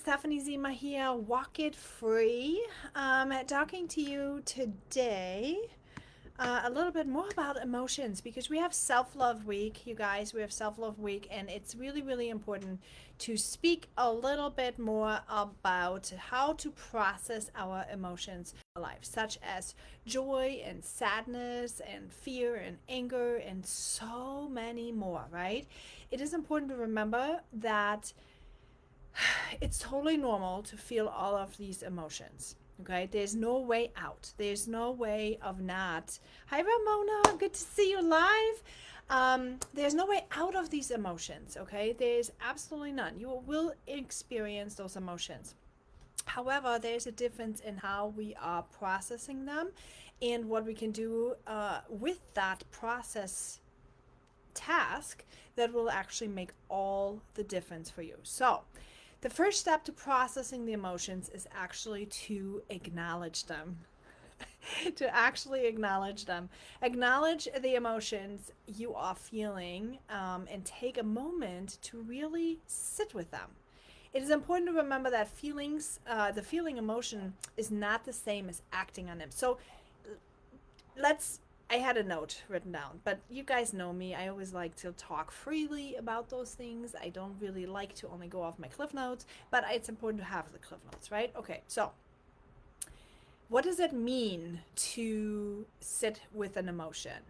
Stephanie Zima here, Walk It Free. Talking to you today a little bit more about emotions because we have Self Love Week, you guys. We have Self Love Week, and it's really, really important to speak a little bit more about how to process our emotions in our life, such as joy and sadness and fear and anger and so many more, right? It is important to remember that it's totally normal to feel all of these emotions. Okay, there's no way out. There's no way of not. Hi, Ramona. Good to see you live. There's no way out of these emotions. Okay, there's absolutely none. You will experience those emotions. However, there's a difference in how we are processing them and what we can do with that process task that will actually make all the difference for you. So, the first step to processing the emotions is actually to acknowledge them. To actually acknowledge them. Acknowledge the emotions you are feeling and take a moment to really sit with them. It is important to remember that the feeling emotion is not the same as acting on them. So let's I had a note written down, but you guys know me. I always like to talk freely about those things. I don't really like to only go off my cliff notes, but it's important to have the cliff notes, right? Okay, so what does it mean to sit with an emotion?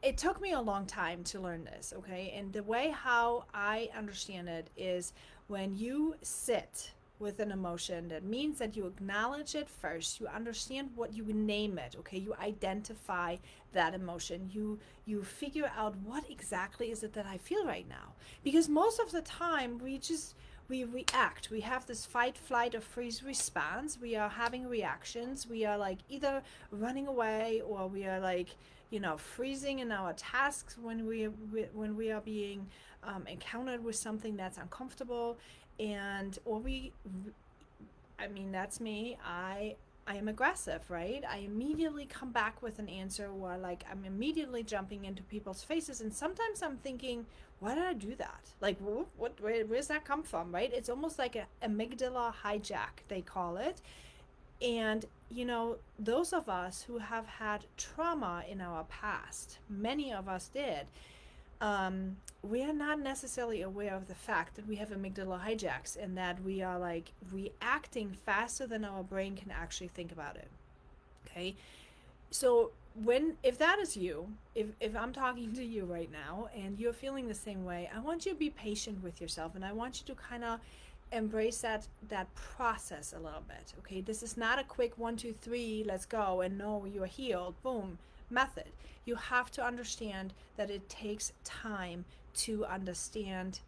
It took me a long time to learn this, okay? And the way how I understand it is when you sit with an emotion, that means that you acknowledge it first, you understand what you name it, okay? You identify that emotion, you figure out what exactly is it that I feel right now, because most of the time we react. We have this fight, flight, or freeze response. We are having reactions. We are like either running away, or we are like, freezing in our tasks when we are being encountered with something that's uncomfortable. And or we I mean, that's me. I am aggressive, right? I immediately come back with an answer, or like I'm immediately jumping into people's faces, and sometimes I'm thinking, why did I do that? Like, where's that come from, right? It's almost like a amygdala hijack, they call it. And those of us who have had trauma in our past, many of us did, we are not necessarily aware of the fact that we have amygdala hijacks and that we are like reacting faster than our brain can actually think about it. Okay, so if that is you, if I'm talking to you right now and you're feeling the same way, I want you to be patient with yourself, and I want you to kind of embrace that process a little bit. Okay, this is not a quick 1 2 3 let's go and no, you're healed, boom method. You have to understand that it takes time to understand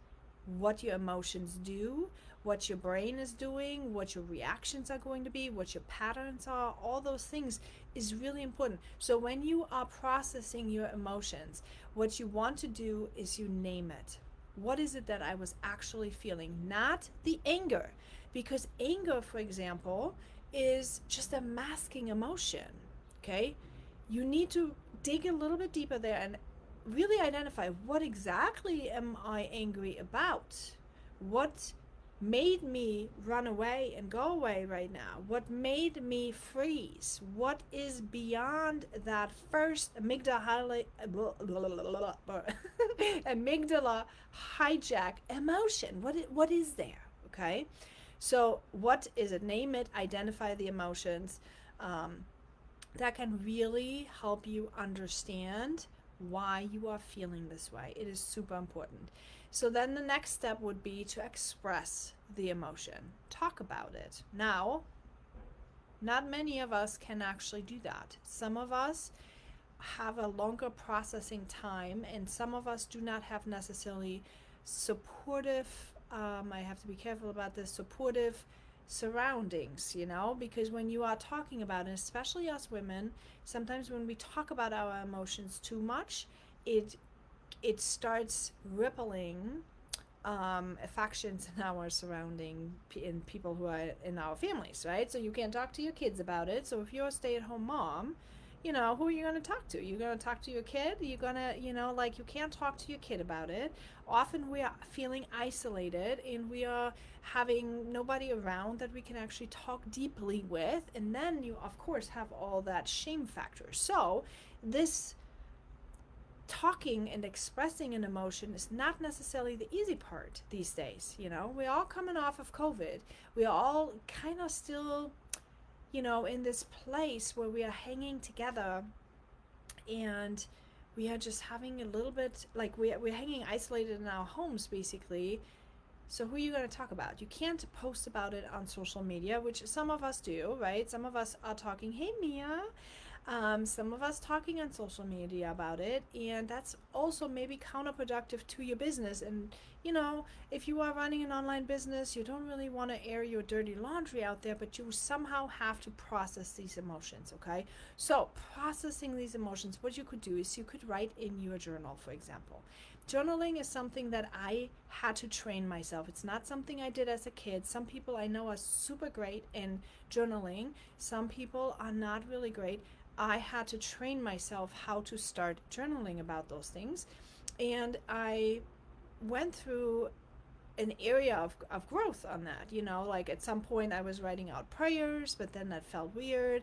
what your emotions do, what your brain is doing, what your reactions are going to be, what your patterns are. All those things is really important. So when you are processing your emotions, what you want to do is you name it. What is it that I was actually feeling? Not the anger, because anger, for example, is just a masking emotion. Okay, you need to dig a little bit deeper there and really identify, what exactly am I angry about? What made me run away and go away right now? What made me freeze? What is beyond that first amygdala amygdala hijack emotion? What is there? Okay, so what is it? Name it, identify the emotions. That can really help you understand why you are feeling this way. It is super important. So then the next step would be to express the emotion. Talk about it. Now, not many of us can actually do that. Some of us have a longer processing time, and some of us do not have necessarily supportive, I have to be careful about this, supportive surroundings, because when you are talking about it, especially us women, sometimes when we talk about our emotions too much, it starts rippling affections in our surrounding, in people who are in our families, right? So you can't talk to your kids about it. So if you're a stay-at-home mom, who are you going to talk to? You're going to talk to your kid? You're going to, like, you can't talk to your kid about it. Often we are feeling isolated and we are having nobody around that we can actually talk deeply with. And then you, of course, have all that shame factor. So, this talking and expressing an emotion is not necessarily the easy part these days. We're all coming off of COVID. We're all kind of still, in this place where we are hanging together, and we are just having a little bit, like, we're hanging isolated in our homes basically. So who are you going to talk about? You can't post about it on social media, which some of us do, right? Some of us are talking, hey Mia, some of us talking on social media about it, and that's also maybe counterproductive to your business. And if you are running an online business, you don't really want to air your dirty laundry out there, but you somehow have to process these emotions. Okay, so processing these emotions, what you could do is you could write in your journal, for example. Journaling is something that I had to train myself. It's not something I did as a kid. Some people I know are super great in journaling. Some people are not really great. I had to train myself how to start journaling about those things. And I went through an area of growth on that. Like at some point I was writing out prayers, but then that felt weird.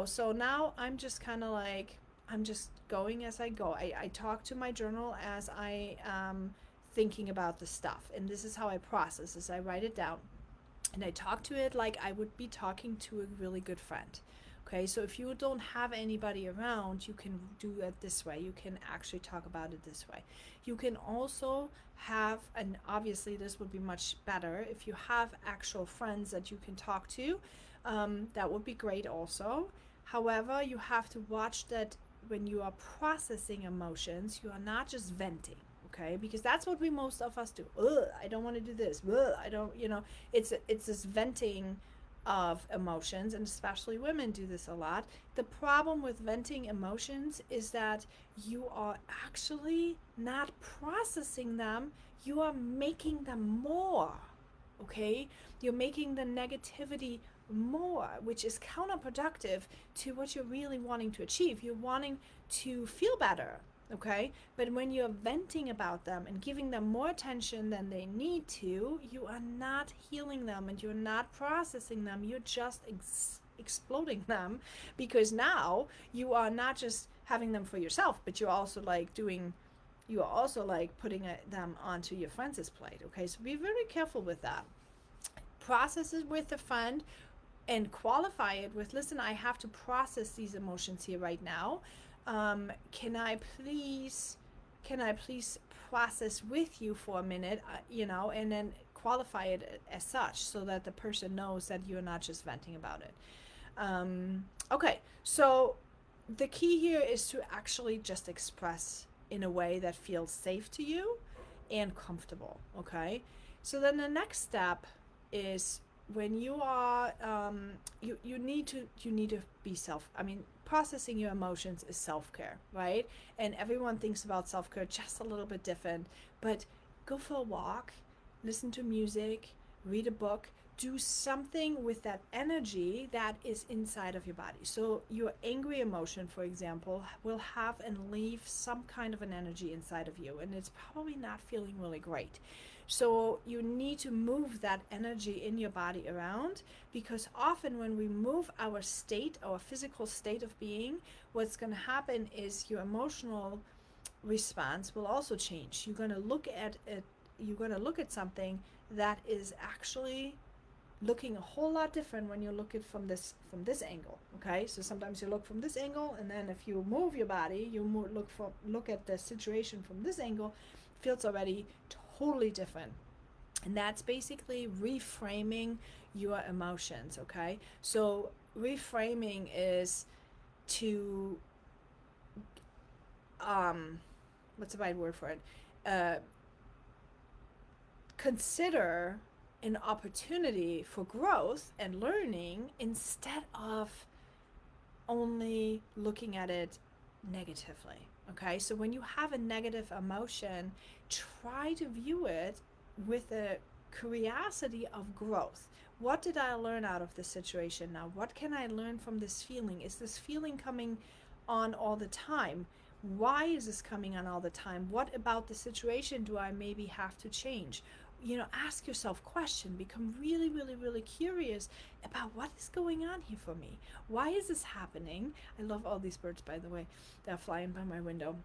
So now I'm just kind of like, I'm just going as I go. I talk to my journal as I thinking about the stuff. And this is how I process this. I write it down and I talk to it like I would be talking to a really good friend. Okay, so if you don't have anybody around, you can do it this way. You can actually talk about it this way. You can also have, and obviously this would be much better if you have actual friends that you can talk to. That would be great also. However, you have to watch that when you are processing emotions, you are not just venting. Okay, because that's what most of us do. Ugh, I don't want to do this. Ugh, I don't, it's this venting of emotions, and especially women do this a lot. The problem with venting emotions is that you are actually not processing them, you are making them more. Okay, you're making the negativity more, which is counterproductive to what you're really wanting to achieve. You're wanting to feel better. Okay, but when you're venting about them and giving them more attention than they need to, you are not healing them and you're not processing them. You're just exploding them, because now you are not just having them for yourself, but you're also like putting them onto your friend's plate. Okay, so be very careful with that. Process it with a friend and qualify it with, listen, I have to process these emotions here right now. Can I please process with you for a minute, and then qualify it as such so that the person knows that you're not just venting about it. Okay, so the key here is to actually just express in a way that feels safe to you and comfortable. Okay, so then the next step is, when you are you need to be processing your emotions is self-care, right? And everyone thinks about self-care just a little bit different, but go for a walk, listen to music, read a book, do something with that energy that is inside of your body. So your angry emotion, for example, will have and leave some kind of an energy inside of you, and it's probably not feeling really great. So you need to move that energy in your body around, because often when we move our state, our physical state of being, what's going to happen is your emotional response will also change. You're going to look at it, you're going to look at something that is actually looking a whole lot different when you look at from this angle. Okay, so sometimes you look from this angle, and then if you move your body, you look at the situation from this angle, feels already totally different. And that's basically reframing your emotions. Okay, so reframing is to what's the right word for it, consider an opportunity for growth and learning, instead of only looking at it negatively. Okay, so when you have a negative emotion, try to view it with a curiosity of growth. What did I learn out of this situation now? What can I learn from this feeling? Is this feeling coming on all the time? Why is this coming on all the time? What about the situation do I maybe have to change? You know, ask yourself question, become really, really, really curious about what is going on here for me. Why is this happening? I love all these birds, by the way. They're flying by my window.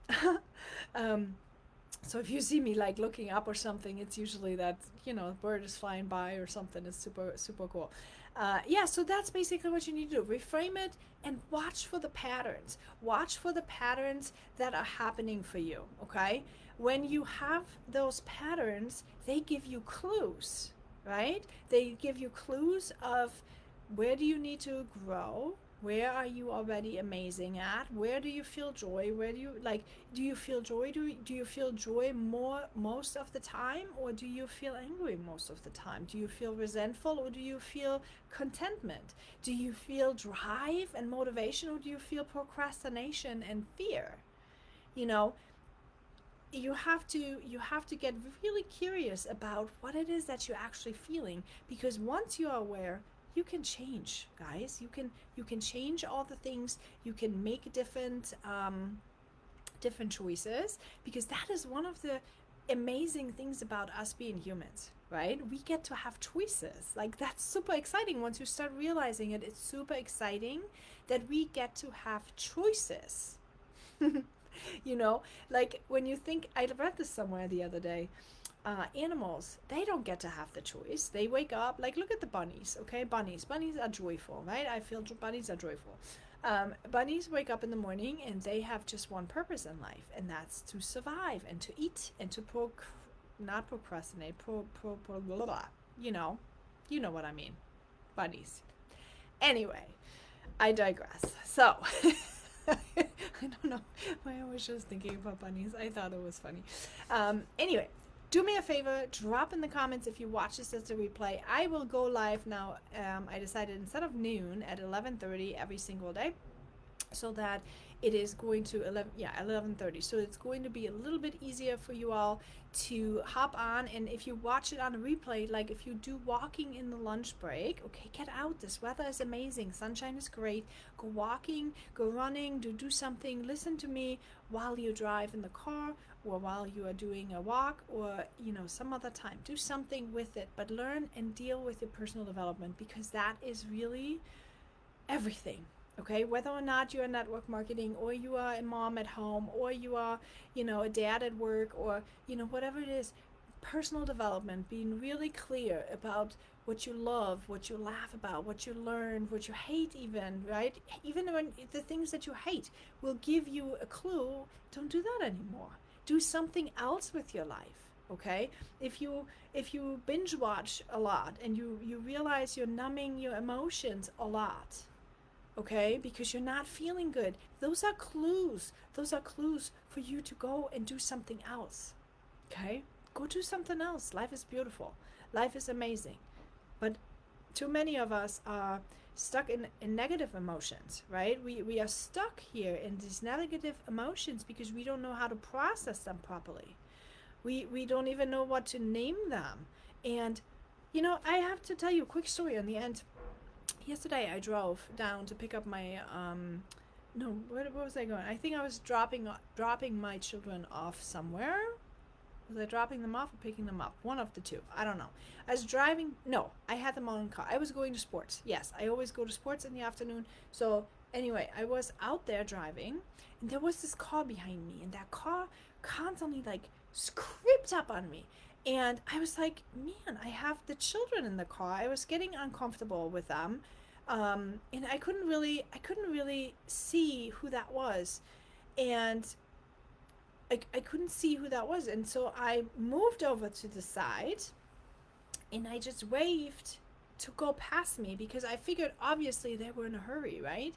So if you see me like looking up or something, it's usually that, you know, a bird is flying by or something. It's super, super cool. Yeah, so that's basically what you need to do. Reframe it and watch for the patterns. Watch for the patterns that are happening for you, okay? When you have those patterns, they give you clues, right? They give you clues of where do you need to grow? Where are you already amazing at? Where do you feel joy? Where do you do you feel joy? Do you feel joy more most of the time, or do you feel angry most of the time? Do you feel resentful, or do you feel contentment? Do you feel drive and motivation, or do you feel procrastination and fear? You know, you have to get really curious about what it is that you're actually feeling, because once you are aware, you can change, guys. You can change all the things. You can make different choices, because that is one of the amazing things about us being humans, right? We get to have choices. Like, that's super exciting. Once you start realizing it, it's super exciting that we get to have choices. You know, like when you think, I read this somewhere the other day, animals, they don't get to have the choice. They wake up, like, look at the bunnies, okay? Bunnies are joyful, right? I feel bunnies are joyful. Bunnies wake up in the morning and they have just one purpose in life, and that's to survive and to eat and to not procrastinate, blah, blah, you know what I mean. Bunnies. Anyway, I digress. So, I don't know why I was just thinking about bunnies. I thought it was funny. Anyway, do me a favor, drop in the comments if you watch this as a replay. I will go live now. I decided instead of noon at 11:30 every single day, so that it is going to 11:30. So it's going to be a little bit easier for you all to hop on. And if you watch it on a replay, like if you do walking in the lunch break, okay, get out. This weather is amazing. Sunshine is great. Go walking, go running, do something. Listen to me while you drive in the car, or while you are doing a walk, or some other time. Do something with it, but learn and deal with your personal development, because that is really everything. Okay, whether or not you're in network marketing, or you are a mom at home, or you are, a dad at work, or, whatever it is, personal development, being really clear about what you love, what you laugh about, what you learn, what you hate even, right? Even when the things that you hate will give you a clue, don't do that anymore. Do something else with your life, okay? If you binge watch a lot and you realize you're numbing your emotions a lot, okay, because you're not feeling good, those are clues. Those are clues for you to go and do something else, okay? Go do something else. Life is beautiful. Life is amazing. But too many of us are stuck in negative emotions, right? We are stuck here in these negative emotions because we don't know how to process them properly. We don't even know what to name them. And, I have to tell you a quick story on the end. Yesterday I drove down to pick up my where was I going? I think I was dropping my children off somewhere. Was I dropping them off or picking them up? One of the two. I don't know. I was driving. No, I had them on car. I was going to sports. Yes, I always go to sports in the afternoon. So anyway, I was out there driving, and there was this car behind me, and that car constantly creeped up on me. And I was like, man, I have the children in the car. I was getting uncomfortable with them. And I couldn't really see who that was. And I couldn't see who that was. And so I moved over to the side and I just waved to go past me, because I figured obviously they were in a hurry, right?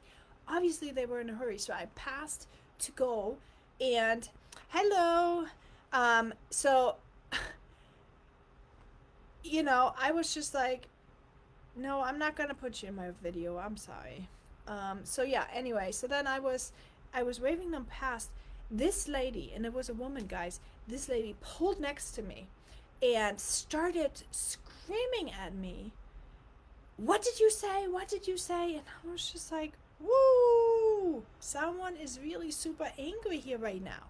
Obviously they were in a hurry. So I passed to go, and hello. So, I was just like, no, I'm not going to put you in my video. I'm sorry. So yeah, anyway, so then I was waving them past. This lady, and it was a woman, guys, this lady pulled next to me, and started screaming at me, "What did you say? What did you say?" And I was just like, woo, someone is really super angry here right now.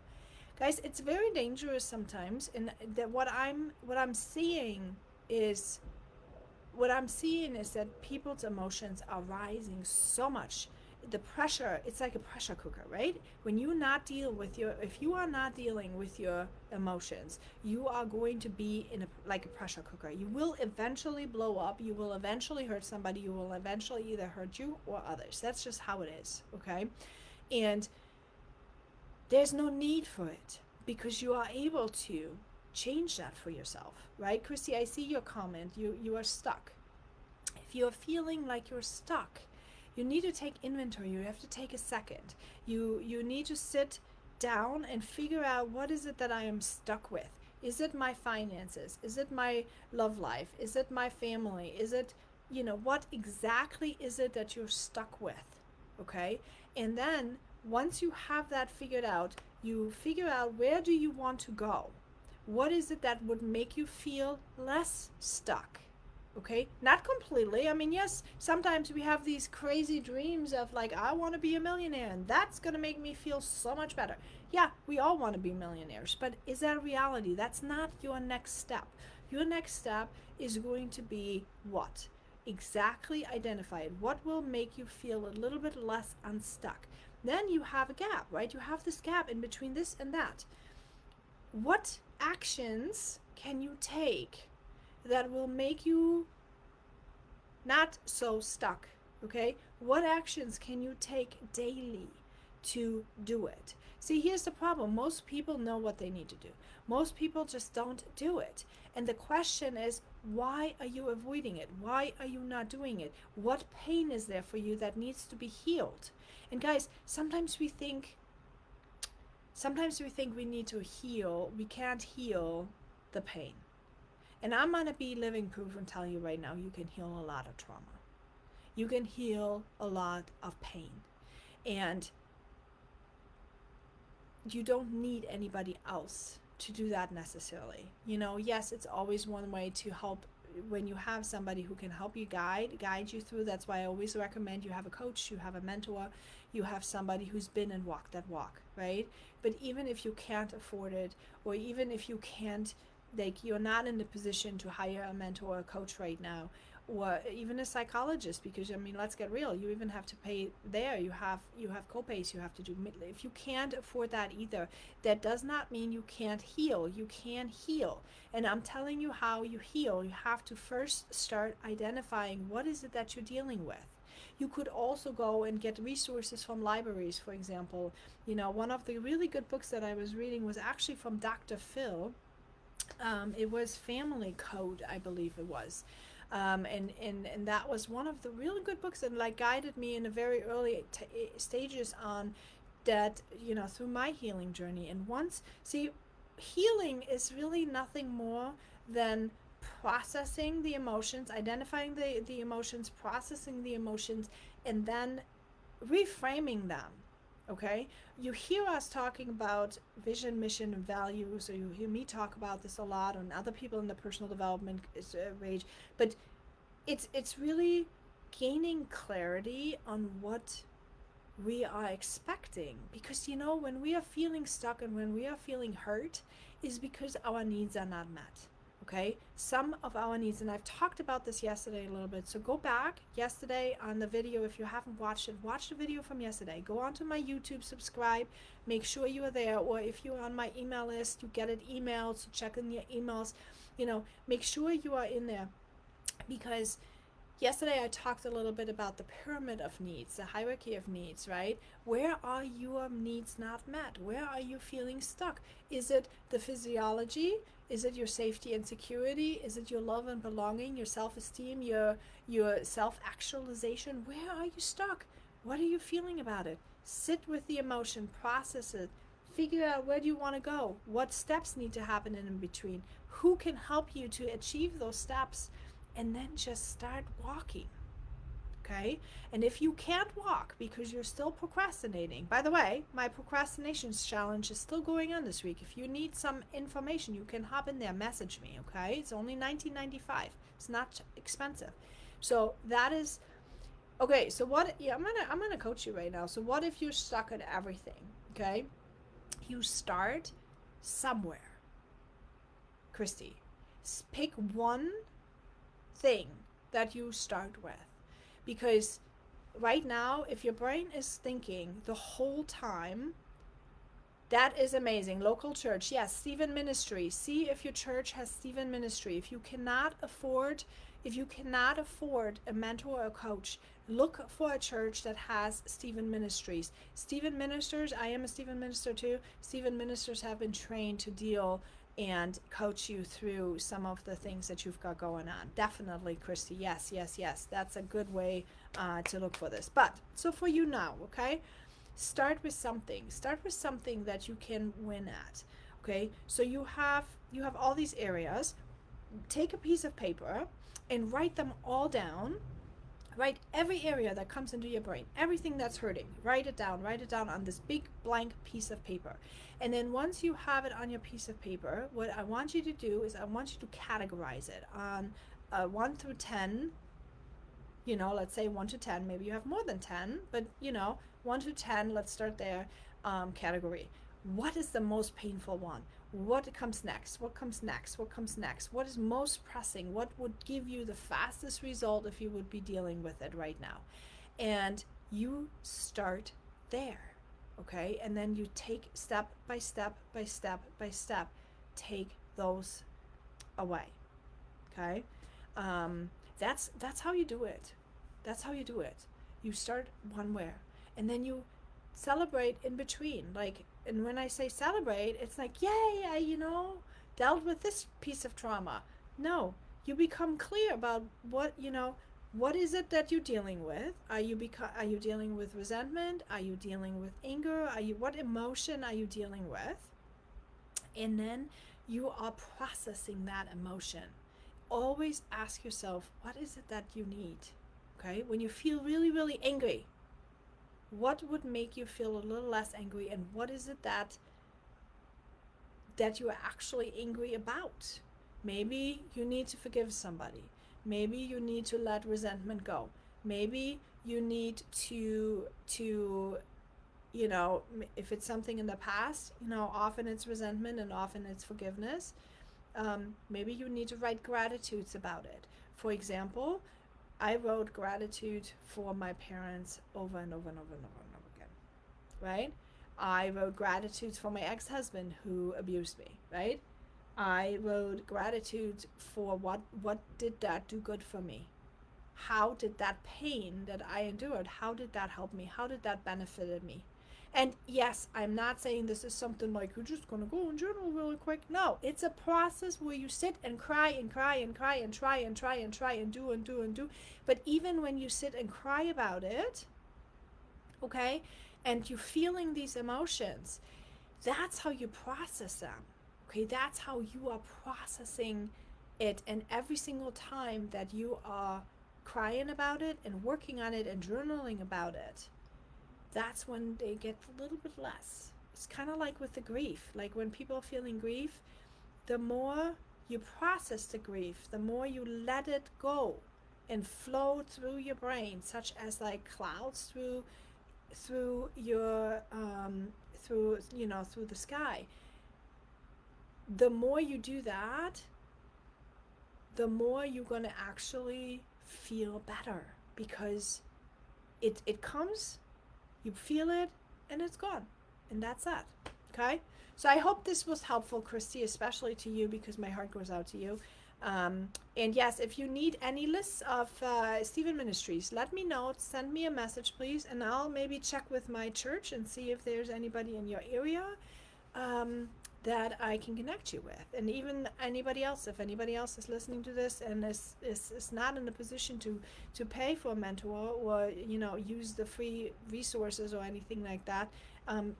Guys, it's very dangerous sometimes, and that what I'm seeing is that people's emotions are rising so much. The pressure, it's like a pressure cooker, right? When you not deal with your if you are not dealing with your emotions, you are going to be in a like a pressure cooker. You will eventually blow up, you will eventually hurt somebody, you will eventually either hurt you or others. That's just how it is, okay? And there's no need for it because you are able to change that for yourself, right? Christy, I see your comment. You are stuck. If you're feeling like you're stuck, you need to take inventory. You have to take a second. You need to sit down and figure out, what is it that I am stuck with? Is it my finances? Is it my love life? Is it my family? Is it, what exactly is it that you're stuck with? Okay? And then once you have that figured out, you figure out, where do you want to go? What is it that would make you feel less stuck? Okay, not completely. I mean, yes, sometimes we have these crazy dreams of, like, I want to be a millionaire and that's going to make me feel so much better. Yeah, we all want to be millionaires, but is that a reality? That's not your next step. Your next step is going to be what? Exactly identified. What will make you feel a little bit less unstuck? Then you have a gap, right? You have this gap in between this and that. What actions can you take that will make you not so stuck? Okay, what actions can you take daily to do it? See, here's the problem. Most people know what they need to do. Most people just don't do it. And the question is, why are you avoiding it? Why are you not doing it? What pain is there for you that needs to be healed? And guys, sometimes we think we need to heal. We can't heal the pain. And I'm going to be living proof and tell you right now, you can heal a lot of trauma. You can heal a lot of pain. And you don't need anybody else to do that necessarily. Yes, it's always one way to help. When you have somebody who can help you guide you through, that's why I always recommend you have a coach, you have a mentor, you have somebody who's been and walked that walk, right? But even if you can't afford it, or even if you can't, like, you're not in the position to hire a mentor or a coach right now, or even a psychologist, because I mean, let's get real, you even have to pay there. You have co-pays you have to do. If you can't afford that either, that does not mean you can't heal. You can heal. And I'm telling you how you heal. You have to first start identifying, what is it that you're dealing with. You could also go and get resources from libraries, for example. One of the really good books that I was reading was actually from Dr. Phil. It was Family Code, I believe it was. And that was one of the really good books that, like, guided me in the very early stages on that, through my healing journey. And healing is really nothing more than processing the emotions, identifying the emotions, processing the emotions, and then reframing them. Okay, you hear us talking about vision, mission, and values, or you hear me talk about this a lot, and other people in the personal development range. But it's really gaining clarity on what we are expecting, because when we are feeling stuck and when we are feeling hurt, is because our needs are not met. Okay, some of our needs, and I've talked about this yesterday a little bit, so go back yesterday on the video. If you haven't watched it, watch the video from yesterday. Go onto my YouTube, subscribe, make sure you are there, or if you're on my email list, you get it emailed, so check in your emails. Make sure you are in there, because yesterday I talked a little bit about the pyramid of needs, the hierarchy of needs, right? Where are your needs not met? Where are you feeling stuck? Is it the physiology? Is it your safety and security? Is it your love and belonging, your self-esteem, your self-actualization? Where are you stuck? What are you feeling about it? Sit with the emotion, process it, figure out, where do you want to go? What steps need to happen in between? Who can help you to achieve those steps? And then just start walking. Okay? And if you can't walk because you're still procrastinating, by the way, my procrastination challenge is still going on this week. If you need some information, you can hop in there, message me, okay? It's only $19.95. It's not expensive. So that is okay. So what? Yeah, I'm gonna coach you right now. So what if you're stuck at everything? Okay, you start somewhere, Christy. Pick one thing that you start with, because right now, if your brain is thinking the whole time, that is amazing. Local church, yes. Stephen Ministry. See if your church has Stephen Ministry. If you cannot afford a mentor or a coach, look for a church that has Stephen Ministries. Stephen Ministers, I am a Stephen Minister too. Stephen Ministers have been trained to deal and coach you through some of the things that you've got going on. Definitely, Christy. Yes, yes, yes. That's a good way to look for this. But so for you now, okay? Start with something. Start with something that you can win at. Okay? So you have all these areas. Take a piece of paper and write them all down. Write every area that comes into your brain, everything that's hurting. Write it down on this big blank piece of paper. And then once you have it on your piece of paper, what I want you to do is I want you to categorize it on 1 through 10. Let's say 1 to 10. Maybe you have more than 10, but 1 to 10, let's start there. Category. What is the most painful one? What comes next? What comes next? What comes next? What is most pressing? What would give you the fastest result if you would be dealing with it right now? And you start there, okay? And then you take step by step by step by step, take those away, okay? That's how you do it. That's how you do it. You start one where, and then you celebrate in between. And when I say celebrate, it's like, yay, I dealt with this piece of trauma. No, you become clear about what is it that you're dealing with? Are you dealing with resentment? Are you dealing with anger? What emotion are you dealing with? And then you are processing that emotion. Always ask yourself, what is it that you need? Okay? When you feel really, really angry, what would make you feel a little less angry, and what is it that you are actually angry about? Maybe you need to forgive somebody. Maybe you need to let resentment go. Maybe you need to if it's something in the past, often it's resentment and often it's forgiveness. Maybe you need to write gratitudes about it. For example, I wrote gratitude for my parents over and over and over and over and over again, right? I wrote gratitudes for my ex-husband who abused me, right? I wrote gratitude for what did that do good for me? How did that pain that I endured, how did that help me? How did that benefit me? And yes, I'm not saying this is something like you're just going to go and journal really quick. No, it's a process where you sit and cry and cry and cry and try and try and try and do and do and do. But even when you sit and cry about it, okay, and you're feeling these emotions, that's how you process them. Okay, that's how you are processing it. And every single time that you are crying about it and working on it and journaling about it, that's when they get a little bit less. It's kind of like with the grief. Like when people are feeling grief, the more you process the grief, the more you let it go and flow through your brain, such as like clouds through your through the sky. The more you do that, the more you're going to actually feel better, because it comes, you feel it, and it's gone. And that's that. Okay? So I hope this was helpful, Christy, especially to you, because my heart goes out to you. And yes, if you need any lists of Stephen Ministries, let me know. Send me a message, please, and I'll maybe check with my church and see if there's anybody in your area that I can connect you with. And even anybody else, if anybody else is listening to this and is not in a position to pay for a mentor or use the free resources or anything like that,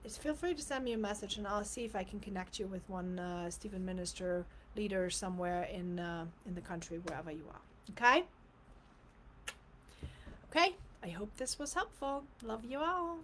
feel free to send me a message, and I'll see if I can connect you with one Stephen Minister leader somewhere in the country, wherever you are. Okay? Okay, I hope this was helpful. Love you all.